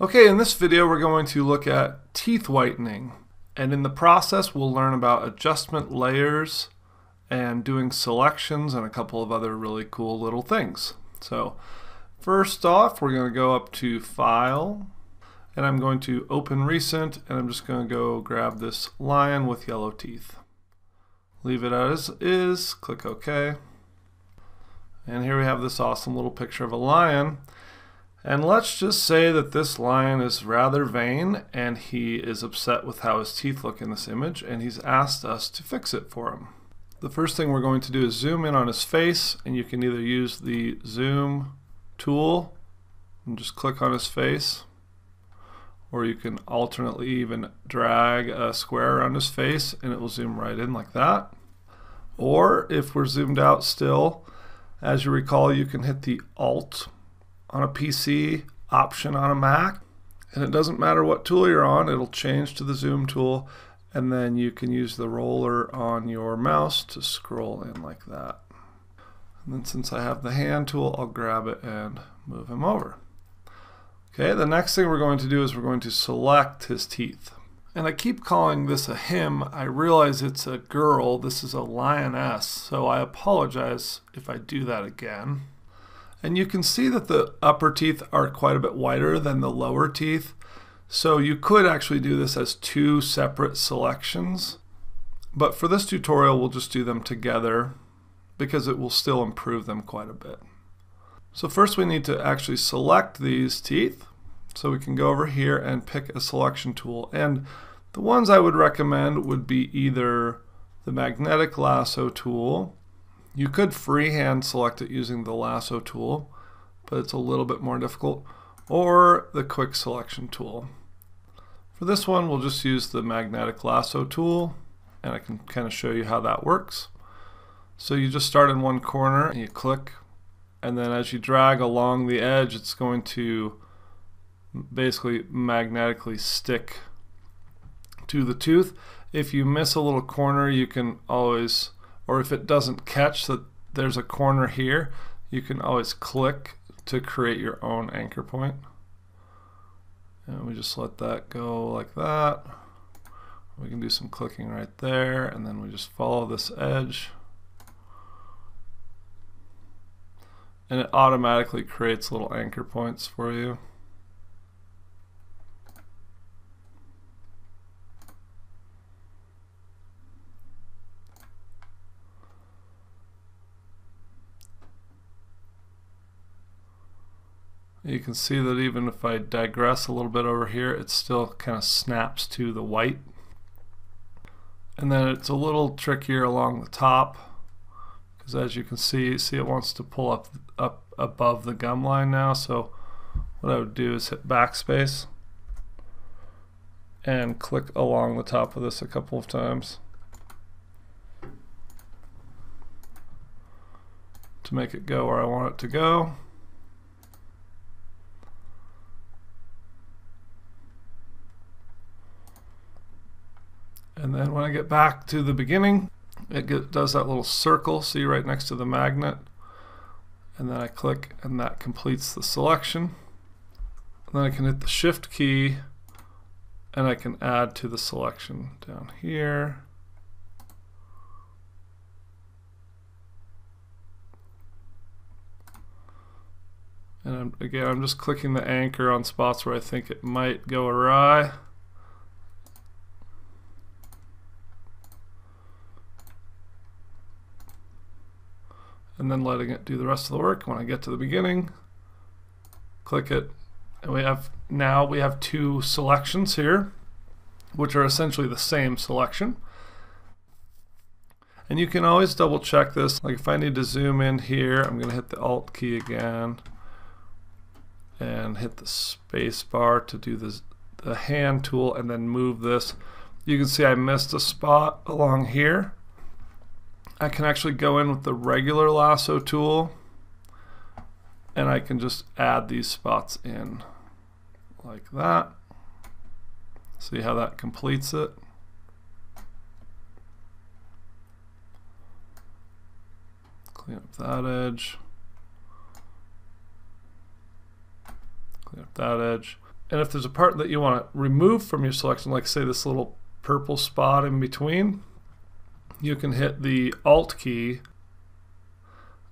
Okay, in this video we're going to look at teeth whitening, and in the process we'll learn about adjustment layers and doing selections and a couple of other really cool little things. So first off, we're going to go up to File, and I'm going to open Recent, and I'm just going to go grab this lion with yellow teeth. Leave it as is, click OK, and here we have this awesome little picture of a lion. And let's just say that this lion is rather vain and he is upset with how his teeth look in this image, and he's asked us to fix it for him. The first thing we're going to do is zoom in on his face, and you can either use the zoom tool and just click on his face, or you can alternately even drag a square around his face and it will zoom right in like that. Or if we're zoomed out still, as you recall, you can hit the Alt on a PC, Option on a Mac, and it doesn't matter what tool you're on, it'll change to the zoom tool, and then you can use the roller on your mouse to scroll in like that. And then since I have the hand tool, I'll grab it and move him over. Okay, the next thing we're going to do is we're going to select his teeth. And I keep calling this a him. I realize it's a girl. This is a lioness, so I apologize if I do that again. And you can see that the upper teeth are quite a bit whiter than the lower teeth. So you could actually do this as two separate selections. But for this tutorial, we'll just do them together because it will still improve them quite a bit. So first we need to actually select these teeth. So we can go over here and pick a selection tool. And the ones I would recommend would be either the magnetic lasso tool. You could freehand select it using the lasso tool, but it's a little bit more difficult, or the quick selection tool. For this one, we'll just use the magnetic lasso tool, and I can kind of show you how that works. So you just start in one corner and you click, and then as you drag along the edge, it's going to basically magnetically stick to the tooth. If you miss a little corner, you can always, or if it doesn't catch that there's a corner here, you can always click to create your own anchor point. And we just let that go like that. We can do some clicking right there, and then we just follow this edge. And it automatically creates little anchor points for you. You can see that even if I digress a little bit over here, it still kind of snaps to the white. And then it's a little trickier along the top, because as you can see it wants to pull up above the gum line now. So what I would do is hit backspace and click along the top of this a couple of times to make it go where I want it to go. And then when I get back to the beginning, it does that little circle, see right next to the magnet. And then I click and that completes the selection. And then I can hit the Shift key and I can add to the selection down here. And again, I'm just clicking the anchor on spots where I think it might go awry. And then letting it do the rest of the work. When I get to the beginning, click it, and we have two selections here, which are essentially the same selection. And you can always double check this. Like if I need to zoom in here, I'm going to hit the Alt key again and hit the space bar to do the hand tool and then move this. You can see I missed a spot along here. I can actually go in with the regular lasso tool and I can just add these spots in like that. See how that completes it? Clean up that edge. Clean up that edge. And if there's a part that you want to remove from your selection, like say this little purple spot in between, you can hit the Alt key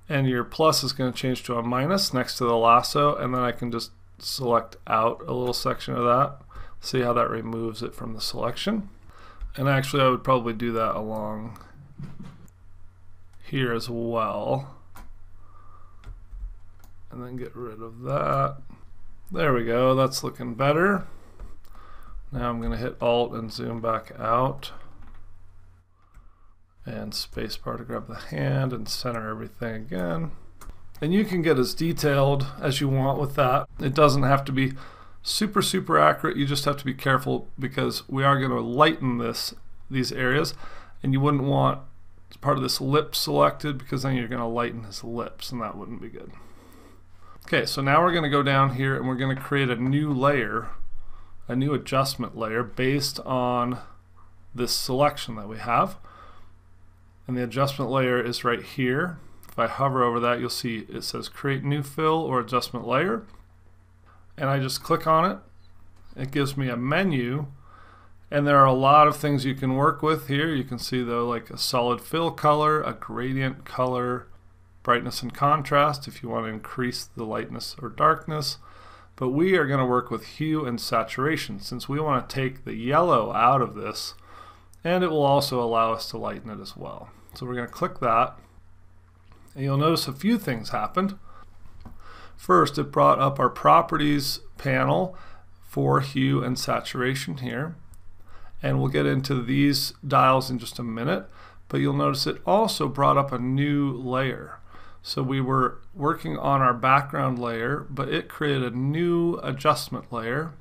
and your plus is going to change to a minus next to the lasso, and then I can just select out a little section of that. See how that removes it from the selection. And actually I would probably do that along here as well. And then get rid of that. There we go, that's looking better. Now I'm going to hit Alt and zoom back out. And spacebar to grab the hand and center everything again. And you can get as detailed as you want with that. It doesn't have to be super accurate. You just have to be careful because we are going to lighten these areas, and you wouldn't want part of this lip selected because then you're going to lighten his lips, and that wouldn't be good. Okay, so now we're going to go down here and we're going to create a new layer, a new adjustment layer based on this selection that we have. And the adjustment layer is right here. If I hover over that, you'll see it says create new fill or adjustment layer. And I just click on it. It gives me a menu, and there are a lot of things you can work with here. You can see though, like a solid fill color, a gradient color, brightness and contrast if you want to increase the lightness or darkness. But we are going to work with hue and saturation since we want to take the yellow out of this, and it will also allow us to lighten it as well. So we're going to click that, and you'll notice a few things happened. First, it brought up our properties panel for hue and saturation here, and we'll get into these dials in just a minute, but you'll notice it also brought up a new layer. So we were working on our background layer, but it created a new adjustment layer,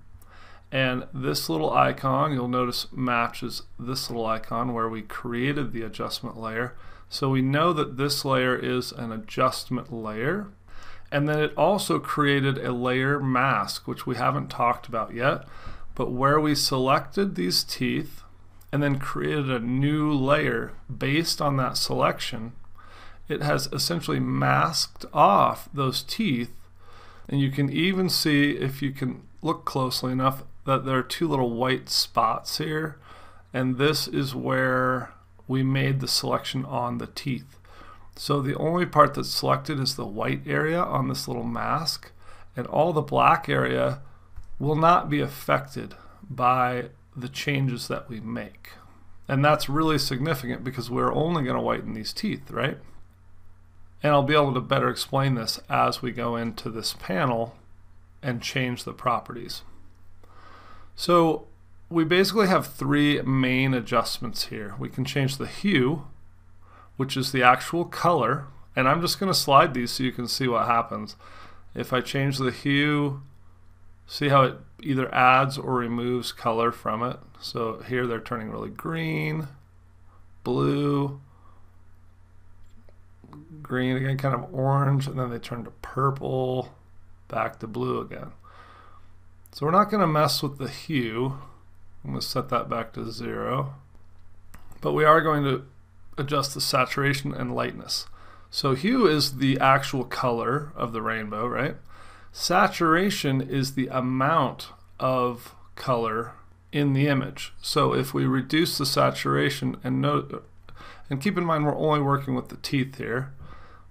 and this little icon, you'll notice, matches this little icon where we created the adjustment layer. So we know that this layer is an adjustment layer. And then it also created a layer mask, which we haven't talked about yet, but where we selected these teeth and then created a new layer based on that selection, it has essentially masked off those teeth. And you can even see, if you can look closely enough, that there are two little white spots here, and this is where we made the selection on the teeth. So the only part that's selected is the white area on this little mask, and all the black area will not be affected by the changes that we make. And that's really significant because we're only going to whiten these teeth, right? And I'll be able to better explain this as we go into this panel and change the properties. So we basically have three main adjustments here. We can change the hue, which is the actual color, and I'm just going to slide these so you can see what happens. If I change the hue, see how it either adds or removes color from it. So here they're turning really green, blue, green again, kind of orange, and then they turn to purple, back to blue again. So we're not going to mess with the hue. I'm going to set that back to 0. But we are going to adjust the saturation and lightness. So hue is the actual color of the rainbow, right? Saturation is the amount of color in the image. So if we reduce the saturation, and keep in mind we're only working with the teeth here,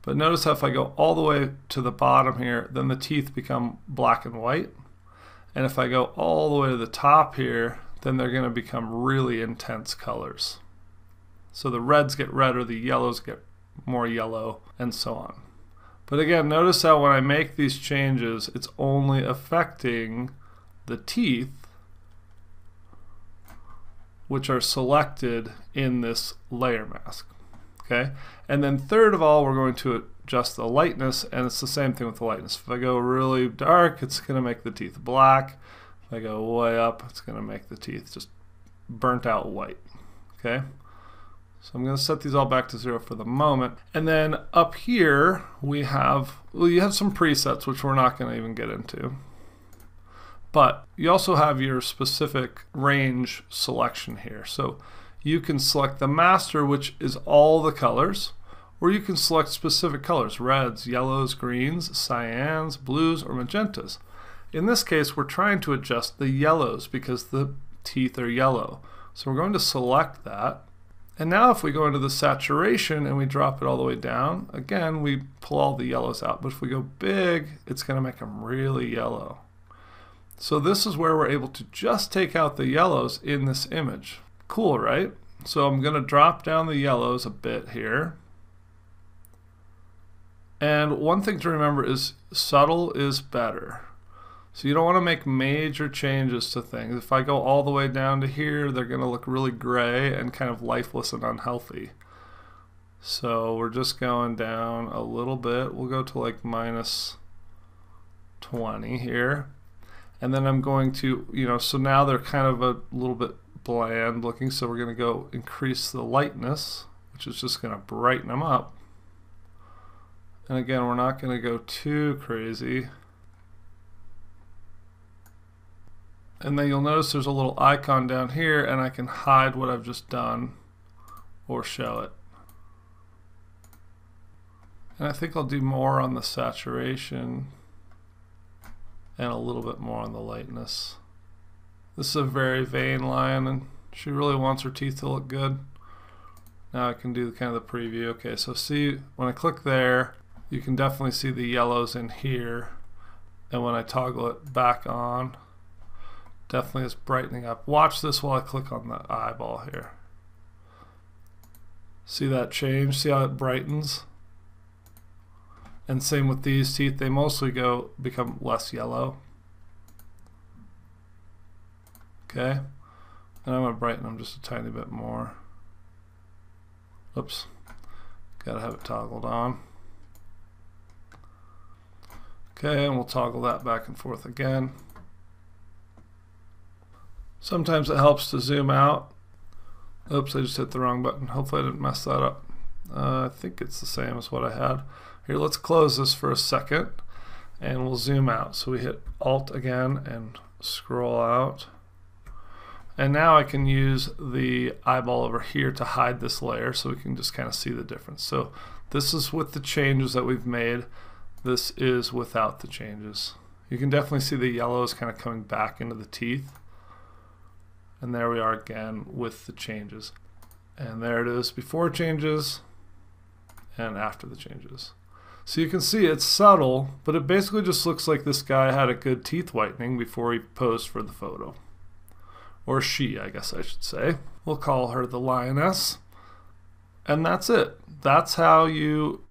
but notice how if I go all the way to the bottom here, then the teeth become black and white. And if I go all the way to the top here, then they're going to become really intense colors. So the reds get redder, the yellows get more yellow, and so on. But again, notice how when I make these changes, it's only affecting the teeth, which are selected in this layer mask. Okay? And then third of all, we're going to adjust the lightness, and it's the same thing with the lightness. If I go really dark, it's going to make the teeth black. If I go way up, it's going to make the teeth just burnt out white. Okay? So I'm going to set these all back to 0 for the moment. And then up here we have, well, you have some presets which we're not going to even get into. But you also have your specific range selection here. So you can select the master, which is all the colors, or you can select specific colors, reds, yellows, greens, cyans, blues, or magentas. In this case, we're trying to adjust the yellows because the teeth are yellow. So we're going to select that. And now if we go into the saturation and we drop it all the way down, again, we pull all the yellows out. But if we go big, it's going to make them really yellow. So this is where we're able to just take out the yellows in this image. Cool, right? So I'm going to drop down the yellows a bit here. And one thing to remember is subtle is better. So you don't want to make major changes to things. If I go all the way down to here, they're going to look really gray and kind of lifeless and unhealthy. So we're just going down a little bit. We'll go to like -20 here. And then I'm going to, so now they're kind of a little bit bland looking. So we're going to go increase the lightness, which is just going to brighten them up. And again, we're not going to go too crazy. And then you'll notice there's a little icon down here, and I can hide what I've just done or show it. And I think I'll do more on the saturation and a little bit more on the lightness. This is a very vain lion, and she really wants her teeth to look good. Now I can do kind of the preview. Okay, so see, when I click there, you can definitely see the yellows in here. And when I toggle it back on, definitely is brightening up. Watch this while I click on the eyeball here. See that change? See how it brightens? And same with these teeth. They mostly become less yellow. Okay. And I'm going to brighten them just a tiny bit more. Oops. Gotta have it toggled on. Okay, and we'll toggle that back and forth again. Sometimes it helps to zoom out. Oops, I just hit the wrong button. Hopefully I didn't mess that up. I think it's the same as what I had. Here, let's close this for a second and we'll zoom out. So we hit Alt again and scroll out. And now I can use the eyeball over here to hide this layer so we can just kind of see the difference. So this is with the changes that we've made. This is without the changes. You can definitely see the yellows kind of coming back into the teeth. And there we are again with the changes. And there it is before changes and after the changes. So you can see it's subtle, but it basically just looks like this guy had a good teeth whitening before he posed for the photo. Or she, I guess I should say. We'll call her the lioness. And that's it. That's how you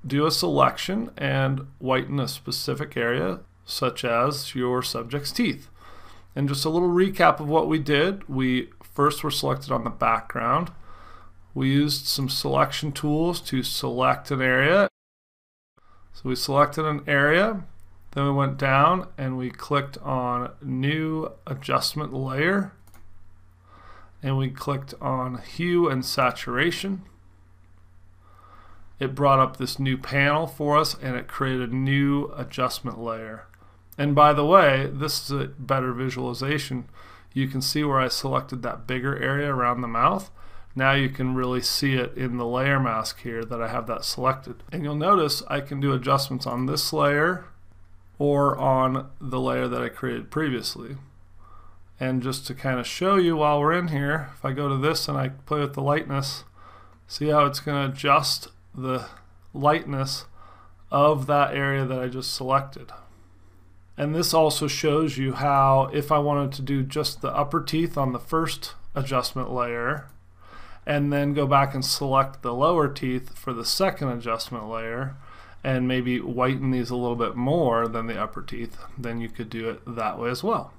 do a selection and whiten a specific area, such as your subject's teeth. And just a little recap of what we did. We first were selected on the background. We used some selection tools to select an area. So we selected an area, then we went down and we clicked on New Adjustment Layer, and we clicked on Hue and Saturation. It brought up this new panel for us and it created a new adjustment layer. And by the way, this is a better visualization. You can see where I selected that bigger area around the mouth. Now you can really see it in the layer mask here that I have that selected. And you'll notice I can do adjustments on this layer or on the layer that I created previously. And just to kind of show you while we're in here, if I go to this and I play with the lightness, see how it's going to adjust the lightness of that area that I just selected. And this also shows you how, if I wanted to do just the upper teeth on the first adjustment layer and then go back and select the lower teeth for the second adjustment layer and maybe whiten these a little bit more than the upper teeth, then you could do it that way as well.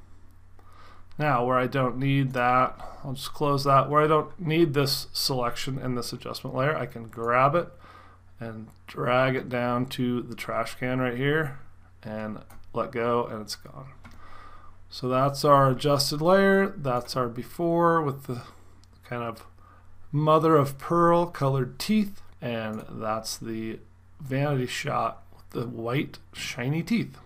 Now where I don't need that, I'll just close that. Where I don't need this selection in this adjustment layer, I can grab it and drag it down to the trash can right here and let go, and it's gone. So that's our adjusted layer. That's our before with the kind of mother of pearl colored teeth, and that's the vanity shot with the white shiny teeth.